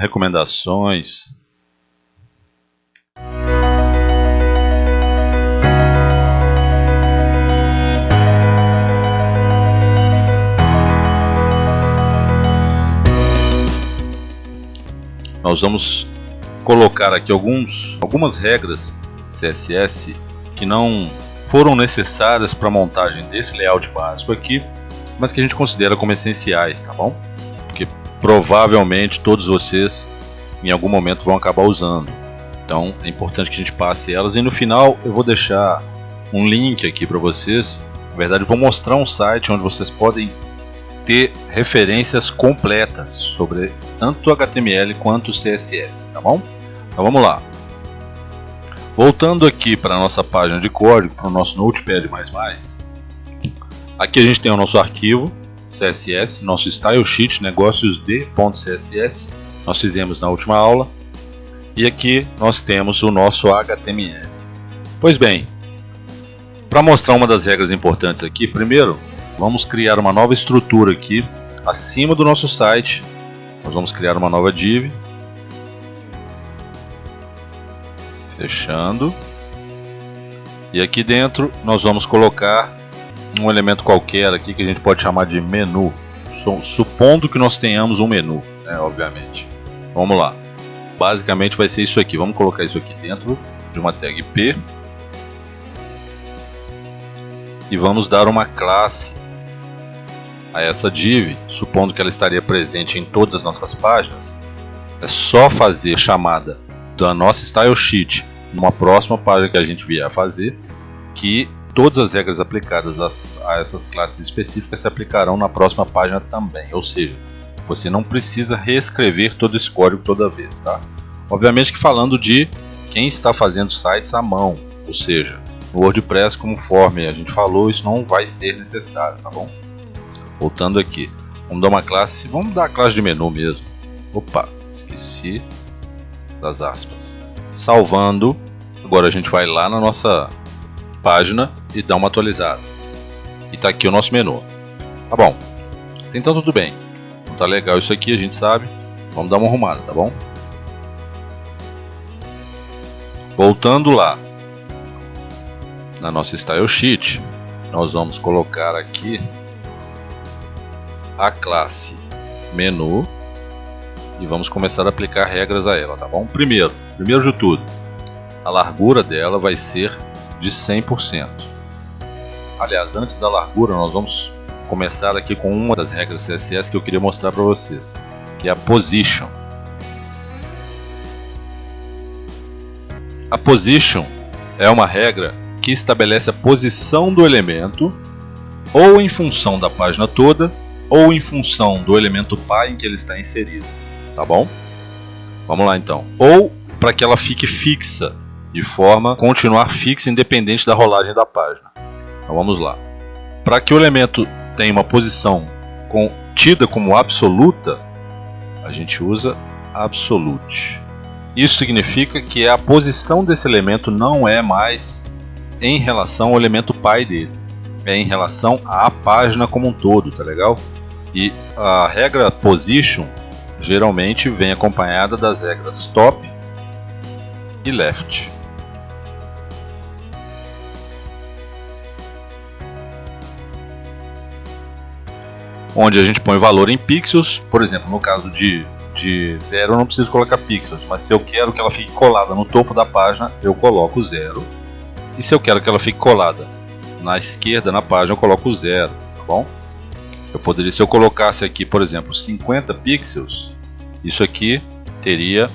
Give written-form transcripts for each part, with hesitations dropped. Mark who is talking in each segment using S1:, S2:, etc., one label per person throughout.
S1: recomendações. Nós vamos colocar aqui algumas regras CSS que não foram necessárias para a montagem desse layout básico aqui, mas que a gente considera como essenciais, tá bom? Porque provavelmente todos vocês em algum momento vão acabar usando. Então é importante que a gente passe elas, e no final eu vou deixar um link aqui para vocês. Na verdade, eu vou mostrar um site onde vocês podem ter referências completas sobre tanto HTML quanto CSS, tá bom? Então vamos lá. Voltando aqui para a nossa página de código, para o nosso Notepad++, aqui a gente tem o nosso arquivo CSS, nosso style sheet negócios de.css, nós fizemos na última aula, e aqui nós temos o nosso HTML. Pois bem, para mostrar uma das regras importantes aqui, primeiro vamos criar uma nova estrutura aqui acima do nosso site. Nós vamos criar uma nova div, fechando, e aqui dentro nós vamos colocar um elemento qualquer aqui que a gente pode chamar de menu, supondo que nós tenhamos um menu, né, obviamente. Vamos lá, basicamente vai ser isso aqui. Vamos colocar isso aqui dentro de uma tag P e vamos dar uma classe a essa div, supondo que ela estaria presente em todas as nossas páginas. É só fazer a chamada da nossa style sheet numa próxima página que a gente vier a fazer, que todas as regras aplicadas a essas classes específicas se aplicarão na próxima página também. Ou seja, você não precisa reescrever todo esse código toda vez, tá? Obviamente que falando de quem está fazendo sites à mão, ou seja, no WordPress, conforme a gente falou, isso não vai ser necessário, tá bom? Voltando aqui, vamos dar uma classe, vamos dar a classe de menu mesmo. Opa, esqueci das aspas. Salvando, agora a gente vai lá na nossa página e dá uma atualizada. E tá aqui o nosso menu. Tá bom, então tudo bem. Não tá legal isso aqui, a gente sabe. Vamos dar uma arrumada, tá bom? Voltando lá na nossa style sheet, nós vamos colocar aqui a classe menu e vamos começar a aplicar regras a ela, tá bom? Primeiro de tudo, a largura dela vai ser de 100%. Aliás, antes da largura, nós vamos começar aqui com uma das regras CSS que eu queria mostrar para vocês, que é a position. A position é uma regra que estabelece a posição do elemento ou em função da página toda ou em função do elemento pai em que ele está inserido, tá bom? Vamos lá então. Ou para que ela fique fixa, de forma a continuar fixa independente da rolagem da página. Então vamos lá. Para que o elemento tenha uma posição tida como absoluta, a gente usa absolute. Isso significa que a posição desse elemento não é mais em relação ao elemento pai dele, é em relação à página como um todo, tá legal? E a regra position geralmente vem acompanhada das regras top e left. Onde a gente põe valor em pixels. Por exemplo, no caso de 0 eu não preciso colocar pixels, mas se eu quero que ela fique colada no topo da página, eu coloco 0. E se eu quero que ela fique colada na esquerda na página, eu coloco 0, tá bom? Eu poderia, se eu colocasse aqui, por exemplo, 50 pixels, isso aqui teria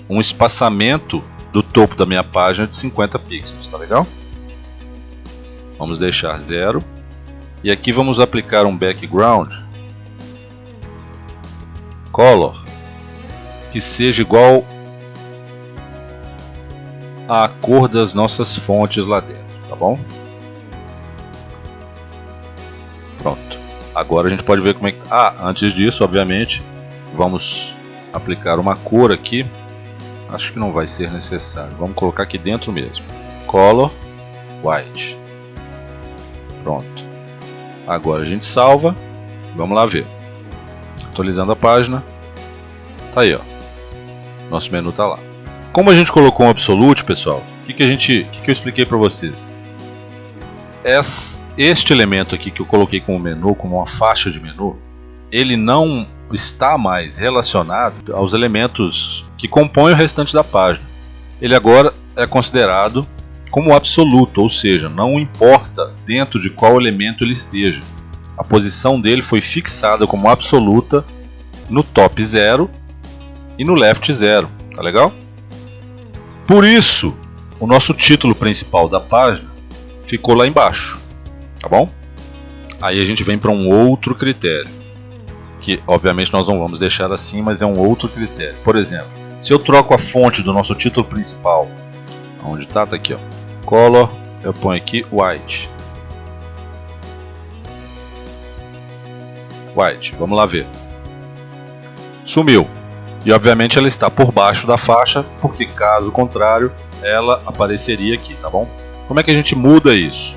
S1: um espaçamento do topo da minha página de 50 pixels, tá legal? Vamos deixar 0. E aqui vamos aplicar um background color que seja igual à cor das nossas fontes lá dentro, tá bom? Pronto. Agora a gente pode ver como é que... antes disso, obviamente, vamos aplicar uma cor aqui. Acho que não vai ser necessário. Vamos colocar aqui dentro mesmo. Color white. Pronto. Agora a gente salva. Vamos lá ver. Atualizando a página. Tá aí, ó. Nosso menu está lá. Como a gente colocou um absolute, pessoal, o que eu expliquei para vocês? Este elemento aqui que eu coloquei como menu, como uma faixa de menu, ele não está mais relacionado aos elementos que compõem o restante da página. Ele agora é considerado como absoluto, ou seja, não importa dentro de qual elemento ele esteja. A posição dele foi fixada como absoluta no top 0 e no left 0, tá legal? Por isso, o nosso título principal da página ficou lá embaixo, tá bom? Aí a gente vem para um outro critério, que obviamente nós não vamos deixar assim, mas é um outro critério. Por exemplo, se eu troco a fonte do nosso título principal, onde está? Tá aqui, ó, color, eu ponho aqui white. White, vamos lá ver. Sumiu. E obviamente ela está por baixo da faixa, porque caso contrário, ela apareceria aqui, tá bom? Como é que a gente muda isso?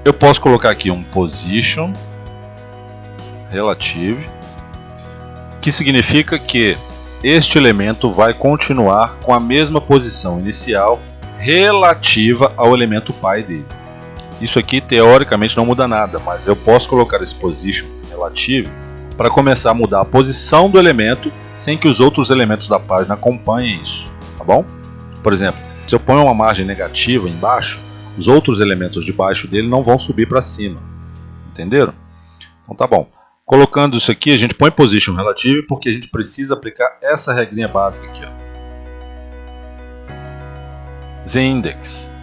S1: Eu posso colocar aqui um position relative, que significa que este elemento vai continuar com a mesma posição inicial relativa ao elemento pai dele. Isso aqui teoricamente não muda nada, mas eu posso colocar esse position relative para começar a mudar a posição do elemento sem que os outros elementos da página acompanhem isso, tá bom? Por exemplo, se eu ponho uma margem negativa embaixo, os outros elementos de baixo dele não vão subir para cima, entenderam? Então tá bom. Colocando isso aqui, a gente põe position relative porque a gente precisa aplicar essa regrinha básica aqui, ó. Z-index.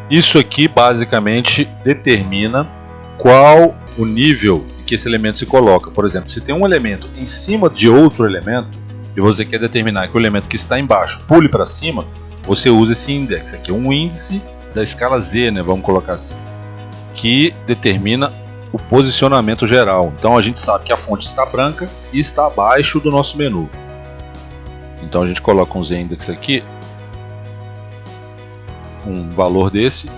S1: Isso aqui basicamente determina qual o nível que esse elemento se coloca. Por exemplo, se tem um elemento em cima de outro elemento e você quer determinar que o elemento que está embaixo pule para cima, você usa esse index aqui, um índice da escala Z, né, vamos colocar assim, que determina o posicionamento geral. Então a gente sabe que a fonte está branca e está abaixo do nosso menu. Então a gente coloca um Z-index aqui, um valor desse,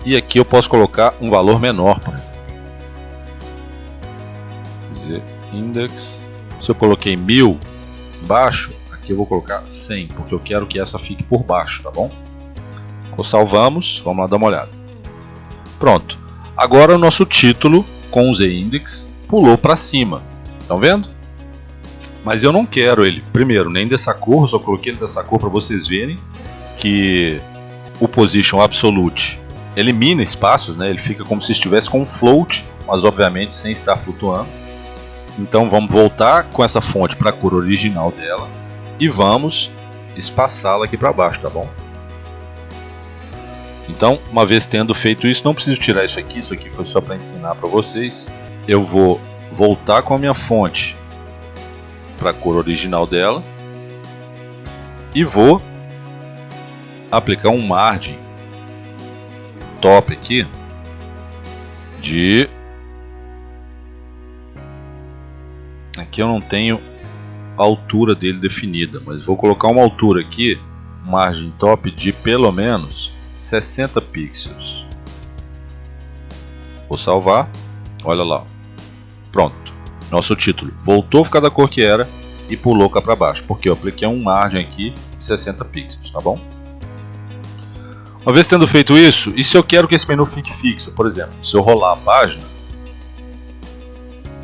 S1: e aqui eu posso colocar um valor menor, por exemplo. Z-index, se eu coloquei 1000 embaixo, aqui eu vou colocar 100, porque eu quero que essa fique por baixo, tá bom? Então, salvamos, vamos lá dar uma olhada. Pronto, agora o nosso título com o Z-index pulou para cima, estão vendo? Mas eu não quero ele, primeiro, nem dessa cor, só coloquei ele dessa cor para vocês verem que o position absolute elimina espaços, né? Ele fica como se estivesse com um float, mas obviamente sem estar flutuando. Então vamos voltar com essa fonte para a cor original dela e vamos espaçá-la aqui para baixo, tá bom? Então, uma vez tendo feito isso, não preciso tirar isso aqui foi só para ensinar para vocês. Eu vou voltar com a minha fonte para a cor original dela e vou aplicar um margin top aqui de... Aqui eu não tenho a altura dele definida, mas vou colocar uma altura aqui, margem top de pelo menos 60 pixels. Vou salvar, olha lá, pronto, nosso título voltou a ficar da cor que era e pulou cá para baixo, porque eu apliquei uma margem aqui de 60 pixels, tá bom? Uma vez tendo feito isso, e se eu quero que esse menu fique fixo, por exemplo, se eu rolar a página,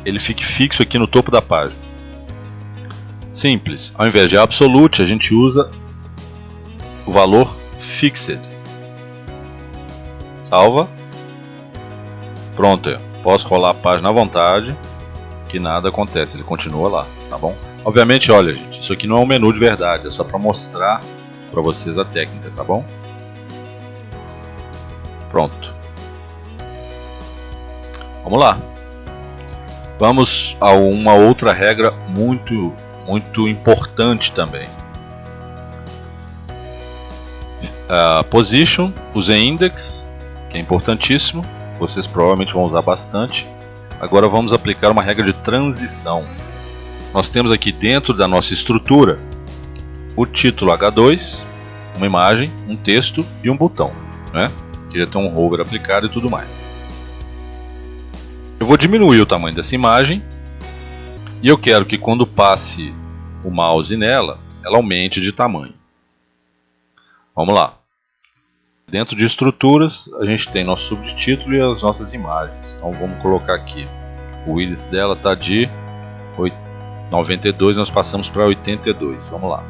S1: ele fique fixo aqui no topo da página. Simples, ao invés de absolute, a gente usa o valor fixed. Salva. Pronto, eu posso rolar a página à vontade, que nada acontece, ele continua lá, tá bom? Obviamente, olha gente, isso aqui não é um menu de verdade, é só para mostrar para vocês a técnica, tá bom? Pronto. Vamos lá. Vamos a uma outra regra muito importante também. Position, o Z-index, que é importantíssimo, vocês provavelmente vão usar bastante. Agora vamos aplicar uma regra de transição. Nós temos aqui dentro da nossa estrutura o título H2, uma imagem, um texto e um botão, né? Que já tem um hover aplicado e tudo mais. Eu vou diminuir o tamanho dessa imagem e eu quero que quando passe o mouse nela, ela aumente de tamanho. Vamos lá. Dentro de estruturas, a gente tem nosso subtítulo e as nossas imagens. Então vamos colocar aqui. O width dela está de 92, nós passamos para 82. Vamos lá.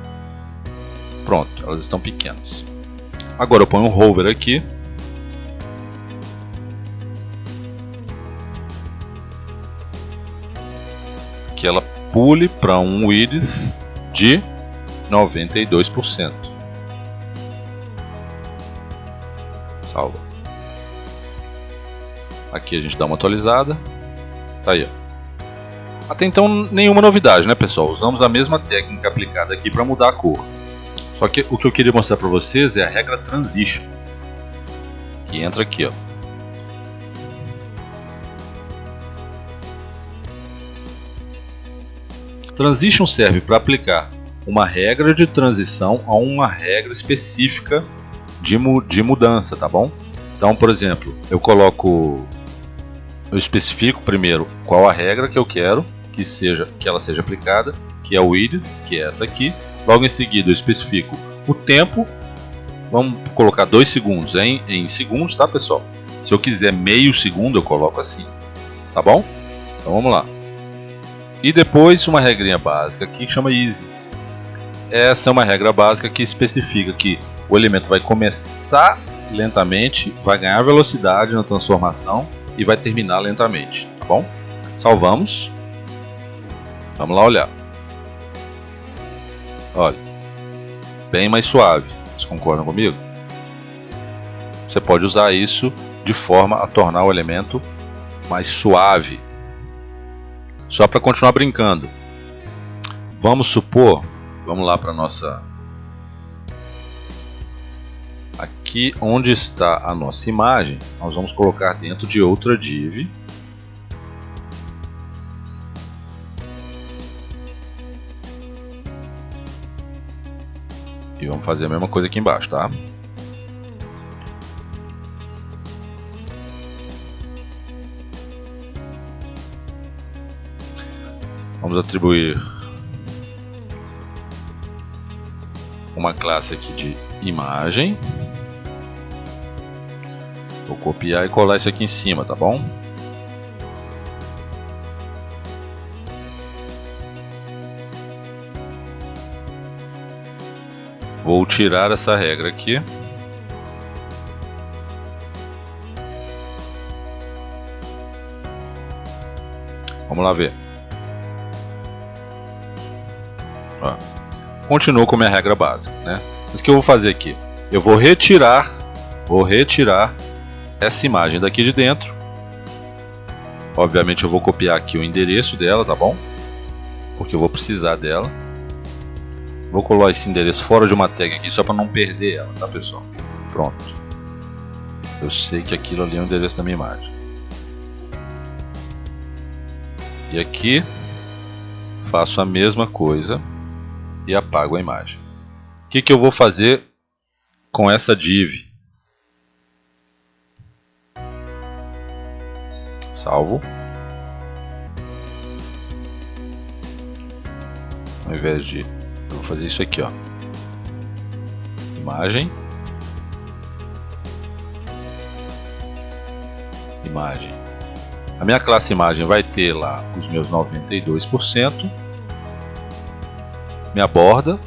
S1: Pronto, elas estão pequenas. Agora eu ponho um hover aqui. Que ela pule para um width de 92%. Salva. Aqui a gente dá uma atualizada. Tá aí, ó. Até então nenhuma novidade, né, pessoal? Usamos a mesma técnica aplicada aqui para mudar a cor. Só que o que eu queria mostrar para vocês é a regra Transition, que entra aqui, ó. Transition serve para aplicar uma regra de transição a uma regra específica de mudança, tá bom? Então, por exemplo, eu especifico primeiro qual a regra que eu quero que ela seja aplicada, que é o width, que é essa aqui. Logo em seguida eu especifico o tempo, vamos colocar 2 segundos em segundos, tá, pessoal? Se eu quiser meio segundo eu coloco assim, tá bom? Então vamos lá. E depois uma regrinha básica aqui que chama Easy. Essa é uma regra básica que especifica que o elemento vai começar lentamente, vai ganhar velocidade na transformação e vai terminar lentamente, tá bom? Salvamos. Vamos lá olhar. Olha, bem mais suave. Vocês concordam comigo? Você pode usar isso de forma a tornar o elemento mais suave. Só para continuar brincando. Vamos supor, vamos lá para nossa... Aqui onde está a nossa imagem, nós vamos colocar dentro de outra div. E vamos fazer a mesma coisa aqui embaixo, tá? Vamos atribuir uma classe aqui de imagem. Vou copiar e colar isso aqui em cima, tá bom? Vou tirar essa regra aqui. Vamos lá ver. Ó. Continuo com a minha regra básica, né? Mas o que eu vou fazer aqui? Eu vou retirar essa imagem daqui de dentro. Obviamente eu vou copiar aqui o endereço dela, tá bom? Porque eu vou precisar dela. Vou colar esse endereço fora de uma tag aqui só para não perder ela, tá, pessoal? Pronto. Eu sei que aquilo ali é o endereço da minha imagem. E aqui faço a mesma coisa e apago a imagem. O que eu vou fazer com essa div? Salvo. Ao invés de... eu vou fazer isso aqui, ó. Imagem. Imagem. A minha classe imagem vai ter lá os meus 92%. Minha borda.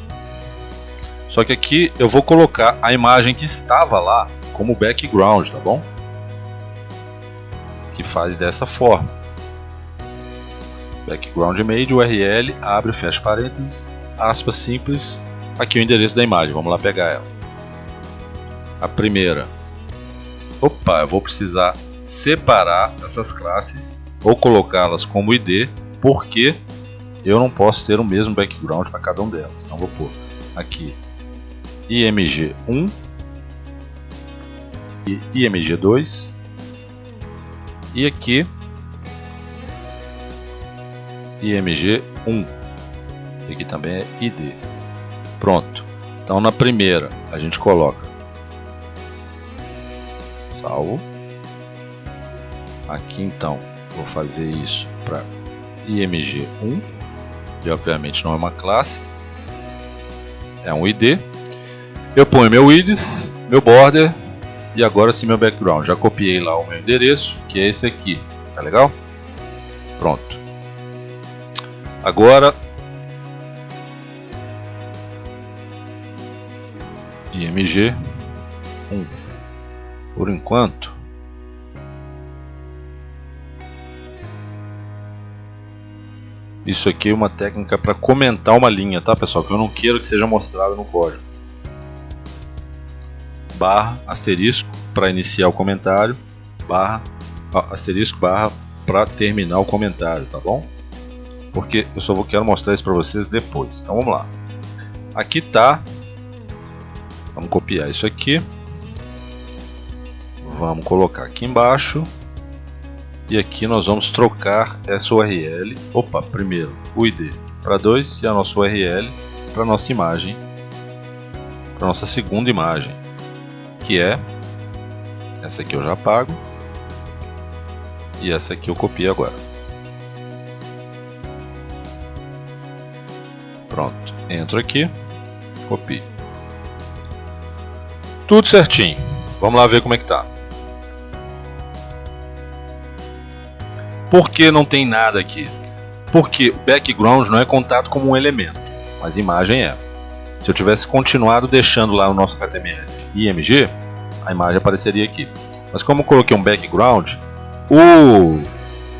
S1: Só que aqui eu vou colocar a imagem que estava lá como background, tá bom? Que faz dessa forma. Background image, URL, abre e fecha parênteses, aspas simples, aqui o endereço da imagem, vamos lá pegar ela. A primeira, opa, eu vou precisar separar essas classes ou colocá-las como ID, porque eu não posso ter o mesmo background para cada um delas. Então vou pôr aqui img1 e img2 e aqui img1. E aqui também é id. Pronto. Então na primeira a gente coloca salvo. Aqui então vou fazer isso para img1, e obviamente não é uma classe. é um ID. Eu ponho meu width, meu border e agora sim meu background. Já copiei lá o meu endereço, que é esse aqui, tá legal? Pronto. Agora IMG 1. Por enquanto isso aqui é uma técnica para comentar uma linha, tá pessoal? Que eu não quero que seja mostrado no código. Barra, asterisco para iniciar o comentário, barra, asterisco, barra para terminar o comentário, tá bom? Porque eu só quero mostrar isso para vocês depois. Então vamos lá. Aqui tá. Vamos copiar isso aqui. Vamos colocar aqui embaixo. E aqui nós vamos trocar essa URL. Opa, primeiro o ID para 2 e a nossa URL para nossa imagem, para nossa segunda imagem, que é essa aqui. Eu já apago e essa aqui eu copio agora. Pronto, entro aqui, copio. Tudo certinho. Vamos lá ver como é que tá. Por que não tem nada aqui? Porque o background não é contado como um elemento, mas imagem é. Se eu tivesse continuado deixando lá no nosso HTML IMG, a imagem apareceria aqui. Mas como eu coloquei um background,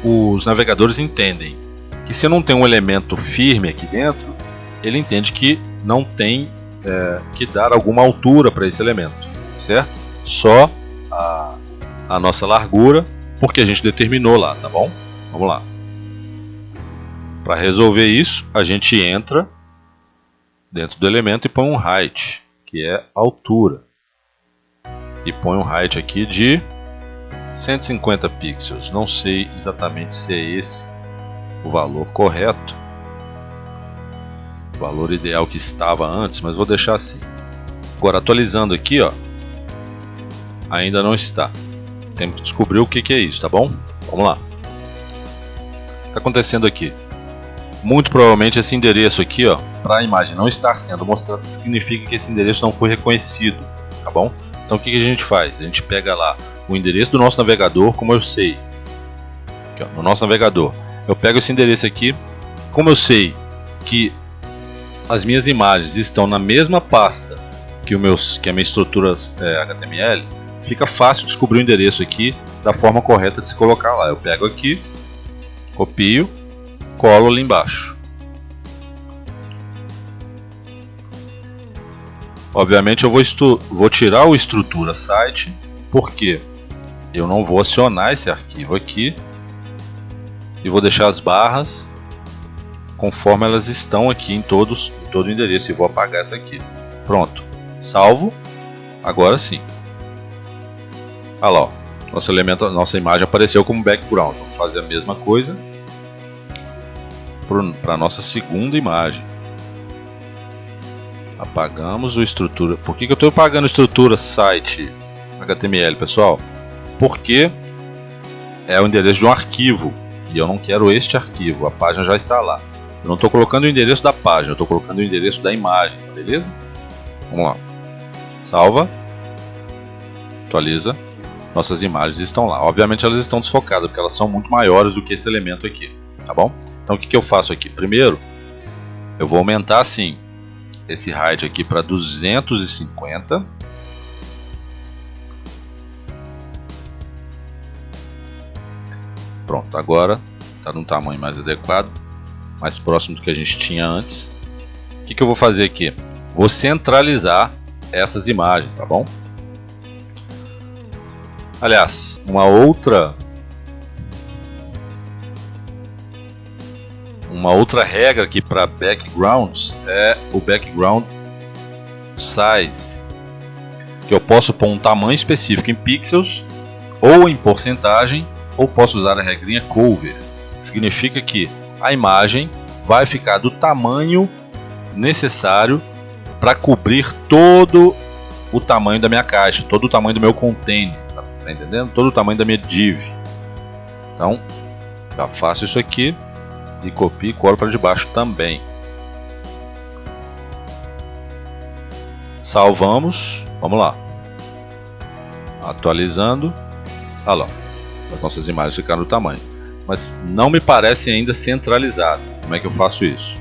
S1: os navegadores entendem que se não tem um elemento firme aqui dentro, ele entende que não tem que dar alguma altura para esse elemento, certo? Só a nossa largura, porque a gente determinou lá, tá bom? Vamos lá. Para resolver isso, a gente entra dentro do elemento e põe um height, que é altura. E põe um height aqui de 150 pixels. Não sei exatamente se é esse o valor correto, o valor ideal que estava antes, mas vou deixar assim. Agora, atualizando aqui, ó, ainda não está. Temos que descobrir o que é isso, tá bom? Vamos lá. O que está acontecendo aqui? Muito provavelmente esse endereço aqui, ó, para a imagem não estar sendo mostrada, significa que esse endereço não foi reconhecido, tá bom? Então o que a gente faz? A gente pega lá o endereço do nosso navegador, como eu sei. Aqui, ó, no nosso navegador, eu pego esse endereço aqui, como eu sei que as minhas imagens estão na mesma pasta que a minha estrutura HTML, fica fácil descobrir o endereço aqui da forma correta de se colocar lá. Eu pego aqui, copio, colo ali embaixo. Obviamente eu vou tirar o estrutura site, porque eu não vou acionar esse arquivo aqui e vou deixar as barras conforme elas estão aqui em todo o endereço, e vou apagar essa aqui. Pronto, salvo. Agora sim. Olha lá, ó, nossa imagem apareceu como background. Vamos fazer a mesma coisa para a nossa segunda imagem. Apagamos o estrutura. Por que eu estou apagando estrutura site HTML, pessoal? Porque é o endereço de um arquivo e eu não quero este arquivo. A página já está lá. Eu não estou colocando o endereço da página, eu estou colocando o endereço da imagem, tá beleza? Vamos lá. Salva. Atualiza. Nossas imagens estão lá. Obviamente elas estão desfocadas, porque elas são muito maiores do que esse elemento aqui, tá bom? Então o que eu faço aqui? Primeiro, eu vou aumentar assim esse height aqui para 250. Pronto, agora está num tamanho mais adequado, mais próximo do que a gente tinha antes. O que eu vou fazer aqui? Vou centralizar essas imagens, tá bom? Aliás, uma outra regra aqui para backgrounds é o background size, que eu posso pôr um tamanho específico em pixels ou em porcentagem, ou posso usar a regrinha cover. Significa que a imagem vai ficar do tamanho necessário para cobrir todo o tamanho da minha caixa, todo o tamanho do meu container, tá entendendo? Todo o tamanho da minha div. Então, já faço isso aqui e copio e colo para debaixo também. Salvamos, vamos lá, atualizando. Olha lá, as nossas imagens ficaram do tamanho, mas não me parece ainda centralizado. Como é que eu faço isso?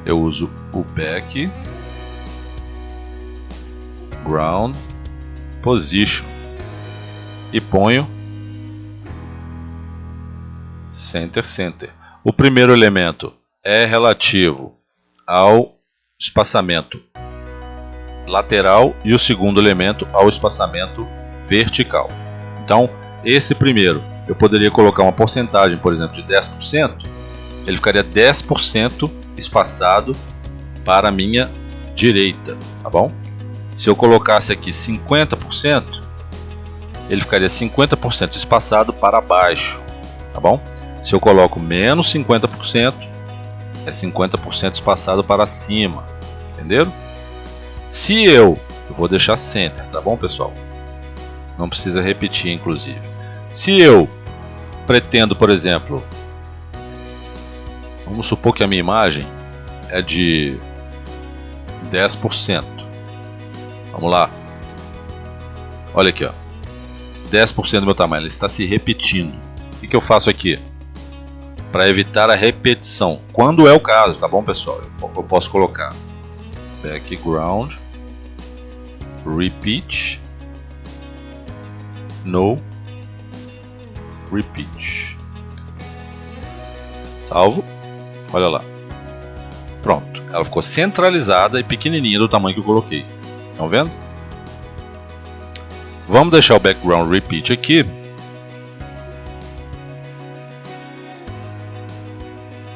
S1: Eu uso o background position e ponho center. O primeiro elemento é relativo ao espaçamento lateral e o segundo elemento ao espaçamento vertical. Então, esse primeiro, eu poderia colocar uma porcentagem, por exemplo, de 10%, ele ficaria 10% espaçado para a minha direita, tá bom? Se eu colocasse aqui 50%, ele ficaria 50% espaçado para baixo, tá bom? Se eu coloco menos 50%, é 50% espaçado para cima, entenderam? Se eu vou deixar center, tá bom, pessoal? Não precisa repetir, inclusive. Se eu pretendo, por exemplo, vamos supor que a minha imagem é de 10%. Vamos lá. Olha aqui, ó. 10% do meu tamanho, ele está se repetindo. O que eu faço aqui? Para evitar a repetição, quando é o caso, tá bom, pessoal? Eu posso colocar background repeat no repeat. Salvo. Olha lá. Pronto. Ela ficou centralizada e pequenininha do tamanho que eu coloquei. Estão vendo? Vamos deixar o background repeat aqui.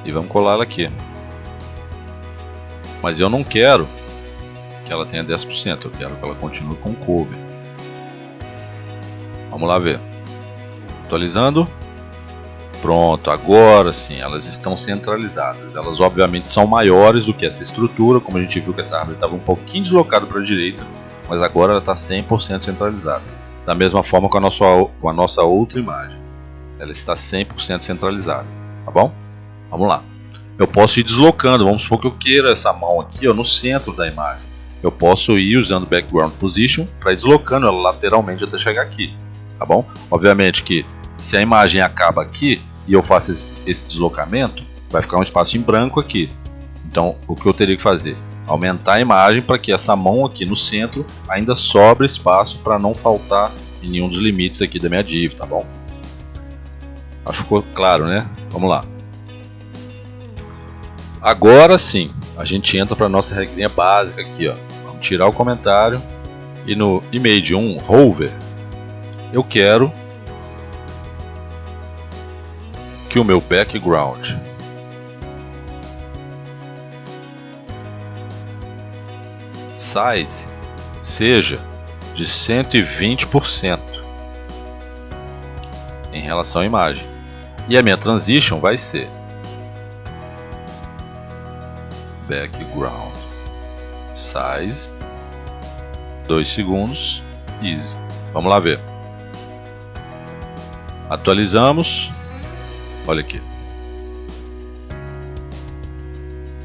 S1: E vamos colar ela aqui. Mas eu não quero que ela tenha 10%. Eu quero que ela continue com cover. Vamos lá ver. Atualizando. Pronto, agora sim, elas estão centralizadas. Elas obviamente são maiores do que essa estrutura. Como a gente viu que essa árvore estava um pouquinho deslocada para a direita, mas agora ela está 100% centralizada. Da mesma forma com a nossa outra imagem. Ela está 100% centralizada, tá bom? Vamos lá. Eu posso ir deslocando. Vamos supor que eu queira essa mão aqui, ó, no centro da imagem. Eu posso ir usando background position para ir deslocando ela lateralmente até chegar aqui, tá bom? Obviamente que se a imagem acaba aqui e eu faço esse deslocamento, vai ficar um espaço em branco aqui. Então, o que eu teria que fazer? Aumentar a imagem para que essa mão aqui no centro ainda sobre espaço para não faltar em nenhum dos limites aqui da minha div, tá bom? Acho que ficou claro, né? Vamos lá. Agora sim, a gente entra para a nossa regrinha básica aqui, ó. Vamos tirar o comentário e no image 1 hover eu quero que o meu background size seja de 120% em relação à imagem. E a minha transition vai ser background size 2 segundos easy. Vamos lá ver. Atualizamos. Olha aqui.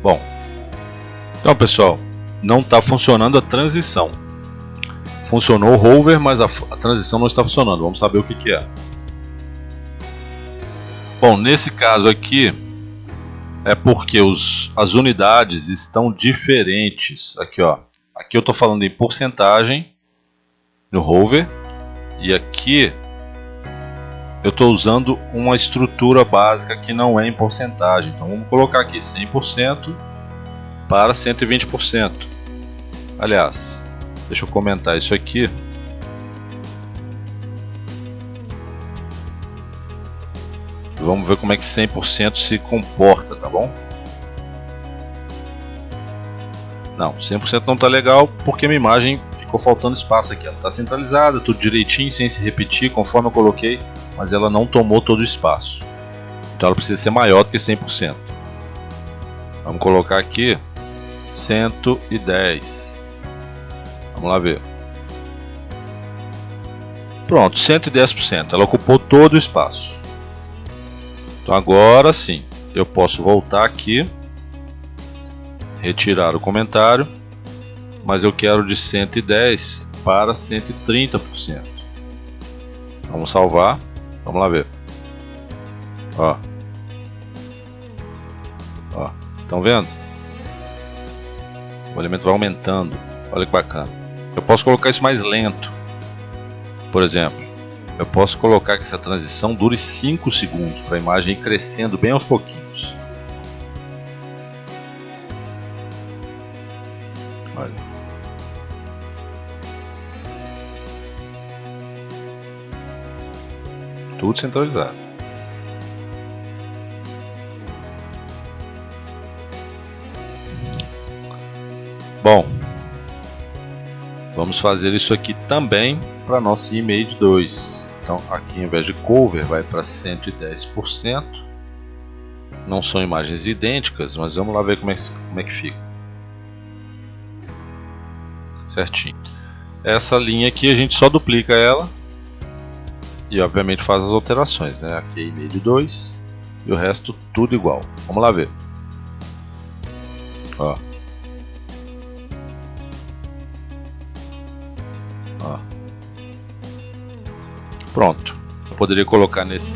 S1: Bom, então pessoal, não está funcionando a transição. Funcionou o hover, mas a transição não está funcionando. Vamos saber o que é. Bom, nesse caso aqui é porque as unidades estão diferentes. Aqui, ó. Aqui eu estou falando em porcentagem no hover e aqui eu estou usando uma estrutura básica que não é em porcentagem. Então vamos colocar aqui 100% para 120%. Aliás, deixa eu comentar isso aqui. Vamos ver como é que 100% se comporta, tá bom? Não, 100% não está legal porque minha imagem ficou faltando espaço aqui. Ela está centralizada, tudo direitinho, sem se repetir, conforme eu coloquei, mas ela não tomou todo o espaço. Então ela precisa ser maior do que 100%. Vamos colocar aqui 110. Vamos lá ver. Pronto, 110%. Ela ocupou todo o espaço. Então agora sim, eu posso voltar aqui, retirar o comentário mas eu quero de 110 para 130%. Vamos salvar, vamos lá ver. Ó, estão vendo? O elemento vai aumentando, olha que bacana. Eu posso colocar isso mais lento, por exemplo. Eu posso colocar que essa transição dure 5 segundos para a imagem ir crescendo bem aos pouquinhos. Olha. Tudo centralizado. Bom, vamos fazer isso aqui também para nosso image 2. Então aqui, ao invés de cover, vai para 110%. Não são imagens idênticas, mas vamos lá ver como é que fica. Certinho. Essa linha aqui a gente só duplica ela e obviamente faz as alterações, né? Aqui é image 2 e o resto tudo igual. Vamos lá ver. Ó. Pronto, eu poderia colocar nesse